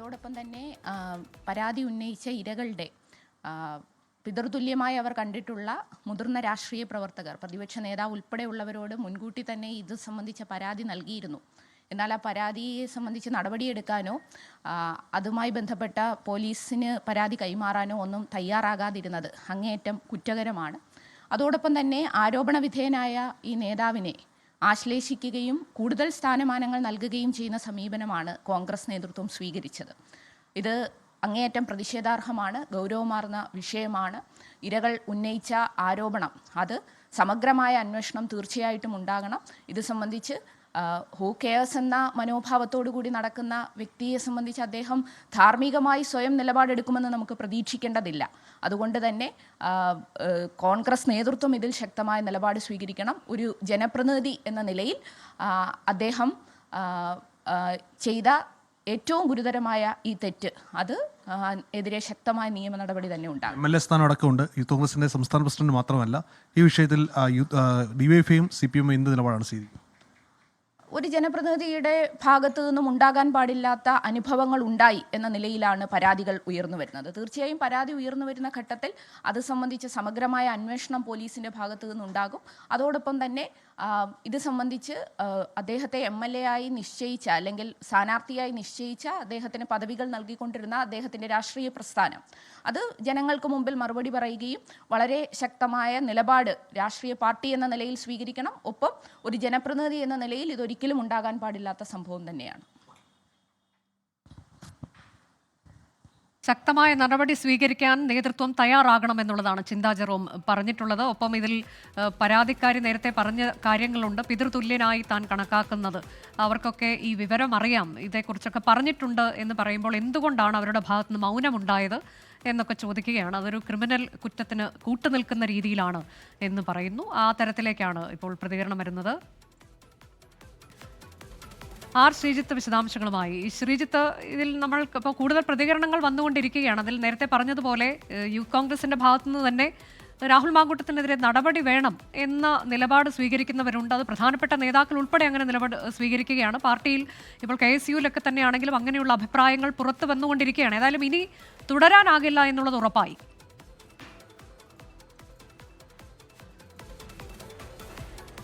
അതോടൊപ്പം തന്നെ പരാതി ഉന്നയിച്ച ഇരകളുടെ പിതൃതുല്യമായി അവർ കണ്ടിട്ടുള്ള മുതിർന്ന രാഷ്ട്രീയ പ്രവർത്തകർ, പ്രതിപക്ഷ നേതാവ് ഉൾപ്പെടെയുള്ളവരോട് മുൻകൂട്ടി തന്നെ ഇത് സംബന്ധിച്ച പരാതി നൽകിയിരുന്നു. എന്നാൽ ആ പരാതിയെ സംബന്ധിച്ച് നടപടിയെടുക്കാനോ അതുമായി ബന്ധപ്പെട്ട പോലീസിന് പരാതി കൈമാറാനോ ഒന്നും തയ്യാറാകാതിരുന്നത് അങ്ങേയറ്റം കുറ്റകരമാണ്. അതോടൊപ്പം തന്നെ ആരോപണ വിധേയനായ ഈ നേതാവിനെ ആശ്ലേഷിക്കുകയും കൂടുതൽ സ്ഥാനമാനങ്ങൾ നൽകുകയും ചെയ്യുന്ന സമീപനമാണ് കോൺഗ്രസ് നേതൃത്വം സ്വീകരിച്ചത്. ഇത് അങ്ങേയറ്റം പ്രതിഷേധാർഹമാണ്, ഗൗരവമാർന്ന വിഷയമാണ്. ഇരകൾ ഉന്നയിച്ച ആരോപണം അത് സമഗ്രമായ അന്വേഷണം തീർച്ചയായിട്ടും ഉണ്ടാകണം. ഇത് സംബന്ധിച്ച് ഹൂ കെയേഴ്സ് എന്ന മനോഭാവത്തോടു കൂടി നടക്കുന്ന വ്യക്തിയെ സംബന്ധിച്ച് അദ്ദേഹം ധാർമ്മികമായി സ്വയം നിലപാടെടുക്കുമെന്ന് നമുക്ക് പ്രതീക്ഷിക്കേണ്ടതില്ല. അതുകൊണ്ട് തന്നെ കോൺഗ്രസ് നേതൃത്വം ഇതിൽ ശക്തമായ നിലപാട് സ്വീകരിക്കണം. ഒരു ജനപ്രതിനിധി എന്ന നിലയിൽ അദ്ദേഹം ചെയ്ത ഏറ്റവും ഗുരുതരമായ ഈ തെറ്റ് എതിരെ ശക്തമായ നിയമ നടപടി തന്നെ ഉണ്ടാകും. MLA സ്ഥാനം അടക്കമുണ്ട്. യൂത്ത് കോൺഗ്രസിന്റെ സംസ്ഥാന പ്രസിഡന്റ് മാത്രമല്ല, ഈ വിഷയത്തിൽ DYFIയും CPM എന്ത് നിലപാടാണ് സ്വീകരിക്കുന്നത്? ഒരു ജനപ്രതിനിധിയുടെ ഭാഗത്തു നിന്നും ഉണ്ടാകാൻ പാടില്ലാത്ത അനുഭവങ്ങൾ ഉണ്ടായി എന്ന നിലയിലാണ് പരാതികൾ ഉയർന്നു വരുന്നത്. തീർച്ചയായും പരാതി ഉയർന്നു വരുന്ന ഘട്ടത്തിൽ അത് സംബന്ധിച്ച് സമഗ്രമായ അന്വേഷണം പോലീസിൻ്റെ ഭാഗത്തു നിന്നുണ്ടാകും. അതോടൊപ്പം തന്നെ ഇത് സംബന്ധിച്ച് അദ്ദേഹത്തെ MLA ആയി നിശ്ചയിച്ച അല്ലെങ്കിൽ സ്ഥാനാർത്ഥിയായി നിശ്ചയിച്ച അദ്ദേഹത്തിന് പദവികൾ നൽകിക്കൊണ്ടിരുന്ന അദ്ദേഹത്തിൻ്റെ രാഷ്ട്രീയ പ്രസ്ഥാനം അത് ജനങ്ങൾക്ക് മുമ്പിൽ മറുപടി പറയുകയും വളരെ ശക്തമായ നിലപാട് രാഷ്ട്രീയ പാർട്ടി എന്ന നിലയിൽ സ്വീകരിക്കണം. ഒപ്പം ഒരു ജനപ്രതിനിധി എന്ന നിലയിൽ ഇതൊരിക്കലും ഉണ്ടാകാൻ പാടില്ലാത്ത സംഭവം തന്നെയാണ്. ശക്തമായ നടപടി സ്വീകരിക്കാൻ നേതൃത്വം തയ്യാറാകണമെന്നുള്ളതാണ് ചിന്താ ജെറോം പറഞ്ഞിട്ടുള്ളത്. ഒപ്പം ഇതിൽ പരാതിക്കാരി നേരത്തെ പറഞ്ഞ കാര്യങ്ങളുണ്ട്. പിതൃതുല്യനായി താൻ കണക്കാക്കുന്നത്, അവർക്കൊക്കെ ഈ വിവരം അറിയാം, ഇതേക്കുറിച്ചൊക്കെ പറഞ്ഞിട്ടുണ്ട് എന്ന് പറയുമ്പോൾ എന്തുകൊണ്ടാണ് അവരുടെ ഭാഗത്തുനിന്ന് മൗനമുണ്ടായത് എന്നൊക്കെ ചോദിക്കുകയാണ്. അതൊരു ക്രിമിനൽ കുറ്റത്തിന് കൂട്ടുനിൽക്കുന്ന രീതിയിലാണ് എന്ന് പറയുന്നു. ആ തരത്തിലേക്കാണ് ഇപ്പോൾ പ്രതികരണം വരുന്നത്. ശ്രീജിത്ത് വിശദാംശങ്ങളുമായി. ശ്രീജിത്ത്, ഇതിൽ നമ്മൾ ഇപ്പോൾ കൂടുതൽ പ്രതികരണങ്ങൾ വന്നുകൊണ്ടിരിക്കുകയാണ്. അതിൽ നേരത്തെ പറഞ്ഞതുപോലെ യൂത്ത് കോൺഗ്രസിന്റെ ഭാഗത്തുനിന്ന് തന്നെ രാഹുൽ മാങ്കൂട്ടത്തിനെതിരെ നടപടി വേണം എന്ന നിലപാട് സ്വീകരിക്കുന്നവരുണ്ട്. അത് പ്രധാനപ്പെട്ട നേതാക്കൾ ഉൾപ്പെടെ അങ്ങനെ നിലപാട് സ്വീകരിക്കുകയാണ്. പാർട്ടിയിൽ ഇപ്പോൾ KSUവിലൊക്കെ തന്നെയാണെങ്കിലും അങ്ങനെയുള്ള അഭിപ്രായങ്ങൾ പുറത്തു വന്നുകൊണ്ടിരിക്കുകയാണ്. ഏതായാലും ഇനി തുടരാനാകില്ല എന്നുള്ളത് ഉറപ്പായി.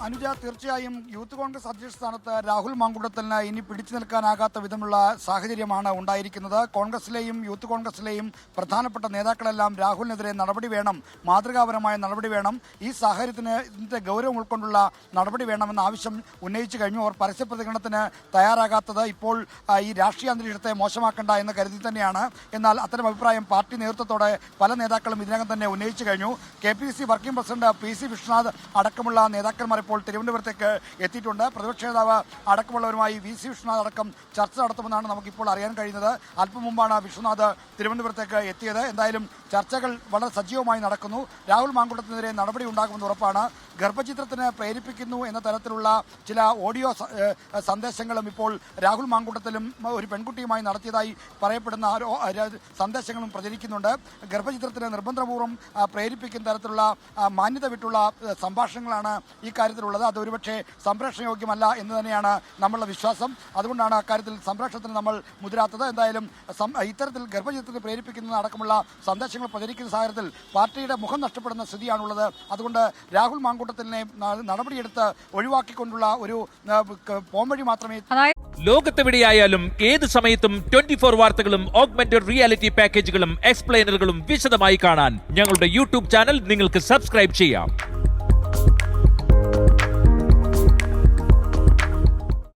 അനുജ, തീർച്ചയായും യൂത്ത് കോൺഗ്രസ് അധ്യക്ഷ സ്ഥാനത്ത് രാഹുൽ മാങ്കൂട്ടത്തിന് ഇനി പിടിച്ചു നിൽക്കാനാകാത്ത വിധമുള്ള സാഹചര്യമാണ് ഉണ്ടായിരിക്കുന്നത്. കോൺഗ്രസിലെയും യൂത്ത് കോൺഗ്രസിലെയും പ്രധാനപ്പെട്ട നേതാക്കളെല്ലാം രാഹുലിനെതിരെ നടപടി വേണം, മാതൃകാപരമായ നടപടി വേണം, ഈ സാഹചര്യത്തിന് ഇതിൻ്റെ ഗൗരവം ഉൾക്കൊണ്ടുള്ള നടപടി വേണമെന്ന ആവശ്യം ഉന്നയിച്ചു കഴിഞ്ഞു. അവർ പരസ്യ പ്രതികരണത്തിന് തയ്യാറാകാത്തത് ഇപ്പോൾ ഈ രാഷ്ട്രീയ അന്തരീക്ഷത്തെ മോശമാക്കണ്ട എന്ന് കരുതി തന്നെയാണ്. എന്നാൽ അത്തരം അഭിപ്രായം പാർട്ടി നേതൃത്വത്തോടെ പല നേതാക്കളും ഇതിനകം തന്നെ ഉന്നയിച്ചു കഴിഞ്ഞു. KPCC working president PC Vishwanath അടക്കമുള്ള നേതാക്കന്മാർ ഇപ്പോൾ തിരുവനന്തപുരത്തേക്ക് എത്തിയിട്ടുണ്ട്. പ്രതിപക്ഷ നേതാവ് അടക്കമുള്ളവരുമായി VC വിശ്വനാഥ് അടക്കം ചർച്ച നടത്തുമെന്നാണ് നമുക്കിപ്പോൾ അറിയാൻ കഴിയുന്നത്. അല്പം മുമ്പാണ് വിശ്വനാഥ് തിരുവനന്തപുരത്തേക്ക് എത്തിയത്. എന്തായാലും ചർച്ചകൾ വളരെ സജീവമായി നടക്കുന്നു. രാഹുൽ മാങ്കൂട്ടത്തിനെതിരെ നടപടി ഉണ്ടാകുമെന്ന് ഉറപ്പാണ്. ഗർഭചിത്രത്തിന് പ്രേരിപ്പിക്കുന്നു എന്ന തരത്തിലുള്ള ചില ഓഡിയോ സന്ദേശങ്ങളും ഇപ്പോൾ രാഹുൽ മാങ്കൂട്ടത്തിലും ഒരു പെൺകുട്ടിയുമായി നടത്തിയതായി പറയപ്പെടുന്ന സന്ദേശങ്ങളും പ്രചരിക്കുന്നുണ്ട്. ഗർഭചിത്രത്തിന് നിർബന്ധപൂർവ്വം പ്രേരിപ്പിക്കുന്ന തരത്തിലുള്ള മാന്യത വിട്ടുള്ള സംഭാഷണങ്ങളാണ് ഈ കാര്യത്തിലുള്ളത്. അത് ഒരുപക്ഷെ സംപ്രേഷണയോഗ്യമല്ല എന്ന് തന്നെയാണ് നമ്മളുടെ വിശ്വാസം. അതുകൊണ്ടാണ് അക്കാര്യത്തിൽ സംപ്രേഷണത്തിന് നമ്മൾ മുതിരാത്തത്. എന്തായാലും ഇത്തരത്തിൽ ഗർഭചിത്രത്തിന് പ്രേരിപ്പിക്കുന്ന അടക്കമുള്ള സന്ദേശങ്ങൾ പ്രചരിക്കുന്ന സാഹചര്യത്തിൽ പാർട്ടിയുടെ മുഖം നഷ്ടപ്പെടുന്ന സ്ഥിതിയാണുള്ളത്. അതുകൊണ്ട് രാഹുൽ മാങ്കൂട്ടത്തിനെ നടപടിയെടുത്ത് ഒഴിവാക്കിക്കൊണ്ടുള്ള ഒരു പോംവഴി മാത്രമേ. ലോകത്തെവിടെയായാലും ഏത് സമയത്തും 24 വാർത്തകളും ഓഗ്മെന്റഡ് റിയാലിറ്റി പാക്കേജുകളും എക്സ്പ്ലെയിനറുകളും വിശദമായി കാണാൻ ഞങ്ങളുടെ YouTube ചാനൽ നിങ്ങൾക്ക് സബ്സ്ക്രൈബ് ചെയ്യാം.